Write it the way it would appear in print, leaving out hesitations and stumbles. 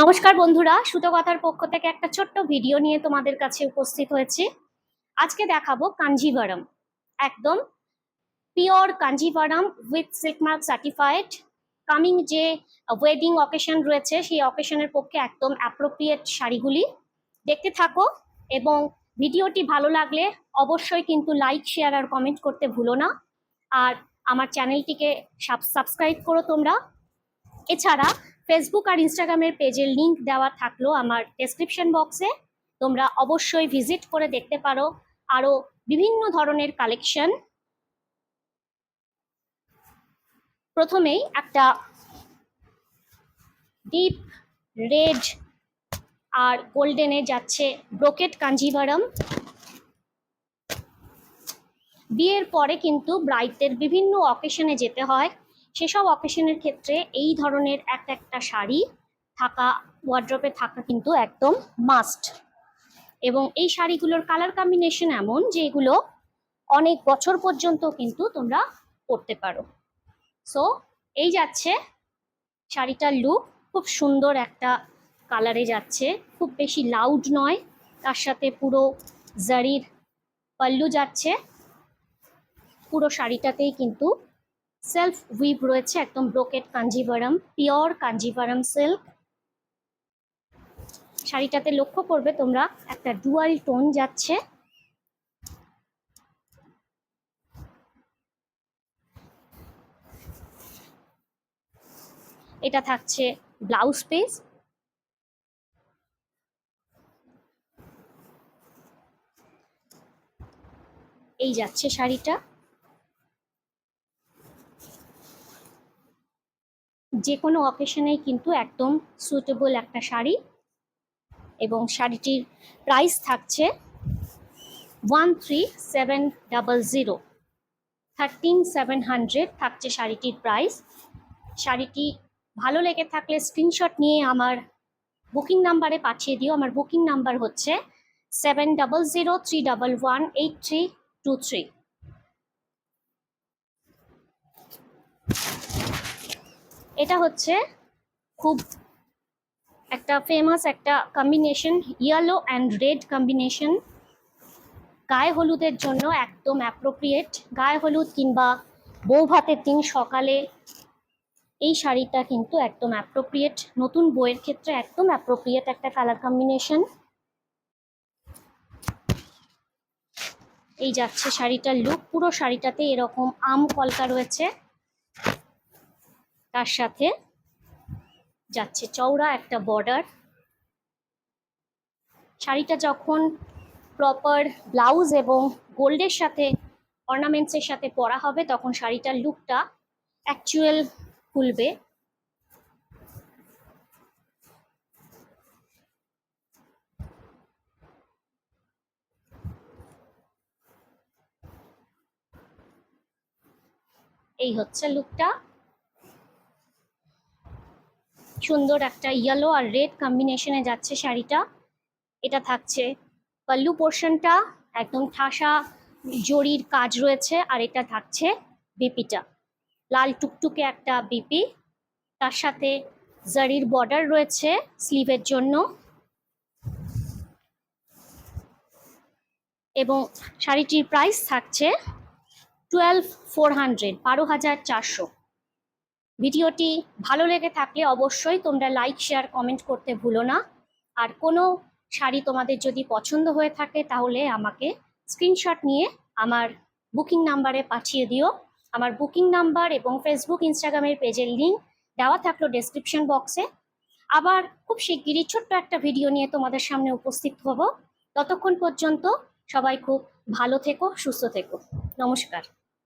নমস্কার বন্ধুরা, সুতোকথার পক্ষ থেকে একটা ছোট্ট ভিডিও নিয়ে তোমাদের কাছে উপস্থিত হয়েছি। আজকে দেখাবো কাঞ্জিভারম, একদম pure Kanjivaram with silk mark certified. Coming যে ওয়েডিং অকেশন রয়েছে সেই অকেশনের পক্ষে একদম অ্যাপ্রোপ্রিয়েট শাড়িগুলি দেখতে থাকো, এবং ভিডিওটি ভালো লাগলে অবশ্যই কিন্তু লাইক, শেয়ার আর কমেন্ট করতে ভুলো না। আর আমার চ্যানেলটিকে সাবস্ক্রাইব করো তোমরা। এছাড়া ফেসবুক আর ইনস্টাগ্রামের পেজের লিংক দেওয়া থাকলো আমার ডেসক্রিপশন বক্সে, তোমরা অবশ্যই ভিজিট করে দেখতে পারো আরও বিভিন্ন ধরনের কালেকশন। প্রথমেই একটা ডিপ রেড আর গোল্ডেনে যাচ্ছে ব্রোকেট কাঞ্জিভারম। বিয়ের পরে কিন্তু ব্রাইডদের বিভিন্ন অকেশনে যেতে হয়, সেসব অকেশনের ক্ষেত্রে এই ধরনের একটা শাড়ি থাকা, ওয়ার্ড্রপে থাকা কিন্তু একদম মাস্ট। এবং এই শাড়িগুলোর কালার কম্বিনেশন এমন যে এগুলো অনেক বছর পর্যন্ত কিন্তু তোমরা পরতে পারো। সো এই যাচ্ছে শাড়িটার লুক, খুব সুন্দর একটা কালারে যাচ্ছে, খুব বেশি লাউড নয়, তার সাথে পুরো জারির পাল্লু যাচ্ছে। পুরো শাড়িটাতেই কিন্তু সেলফ উইভ রয়েছে, একদম brocade Kanjivaram, pure Kanjivaram silk. শাড়িটাতে লক্ষ্য করবে তোমরা একটা ডুয়াল টোন যাচ্ছে। এটা থাকছে ব্লাউজ পিস। এই যাচ্ছে শাড়িটা, যে কোনো অকেশনেই কিন্তু একদম সুটেবল একটা শাড়ি। এবং শাড়িটির প্রাইস থাকছে 13,700, 13,700 থাকছে শাড়িটির প্রাইস। শাড়িটি ভালো লেগে থাকলে স্ক্রিনশট নিয়ে আমার বুকিং নাম্বারে পাঠিয়ে দিও। আমার বুকিং নাম্বার হচ্ছে 7003118323। এটা হচ্ছে খুব একটা ফেমাস একটা combination, yellow and red combination. গায়ে হলুদের জন্য একদম অ্যাপ্রোপ্রিয়েট, গায়ে হলুদ কিংবা বউ ভাতের দিন সকালে এই শাড়িটা কিন্তু একদম অ্যাপ্রোপ্রিয়েট। নতুন বউয়ের ক্ষেত্রে একদম অ্যাপ্রোপ্রিয়েট একটা কালার কম্বিনেশন। এই যাচ্ছে শাড়িটার লুক, পুরো শাড়িটাতে এরকম আম কলকা রয়েছে, তার সাথে যাচ্ছে চওড়া একটা বর্ডার। শাড়িটা যখন প্রপার ব্লাউজ এবং গোল্ডের সাথে অর্নামেন্টসের সাথে পরা হবে তখন শাড়িটার লুকটা অ্যাকচুয়াল খুলবে। এই হচ্ছে লুকটা, সুন্দর একটা ইয়েলো আর রেড কম্বিনেশনে যাচ্ছে শাড়িটা। এটা থাকছে পাল্লু পোর্শনটা, একদম ঠাসা জরির কাজ রয়েছে, আর এটা থাকছে বিপিটা, লাল টুকটুকে একটা বিপি, তার সাথে জারির বর্ডার রয়েছে স্লিভের জন্য। এবং শাড়িটির প্রাইস থাকছে 12,400, 12,400। ভিডিওটি ভালো লেগে থাকলে অবশ্যই তোমরা লাইক, শেয়ার, কমেন্ট করতে ভুলো না। আর কোনো শাড়ি তোমাদের যদি পছন্দ হয়ে থাকে তাহলে আমাকে স্ক্রিনশট নিয়ে আমার বুকিং নাম্বারে পাঠিয়ে দিও। আমার বুকিং নাম্বার এবং ফেসবুক, ইনস্টাগ্রামের পেজের লিঙ্ক দেওয়া থাকলো ডেসক্রিপশন বক্সে। আবার খুব শিগগিরই ছোট্ট একটা ভিডিও নিয়ে তোমাদের সামনে উপস্থিত হব। ততক্ষণ পর্যন্ত সবাই খুব ভালো থেকো, সুস্থ থেকো। নমস্কার।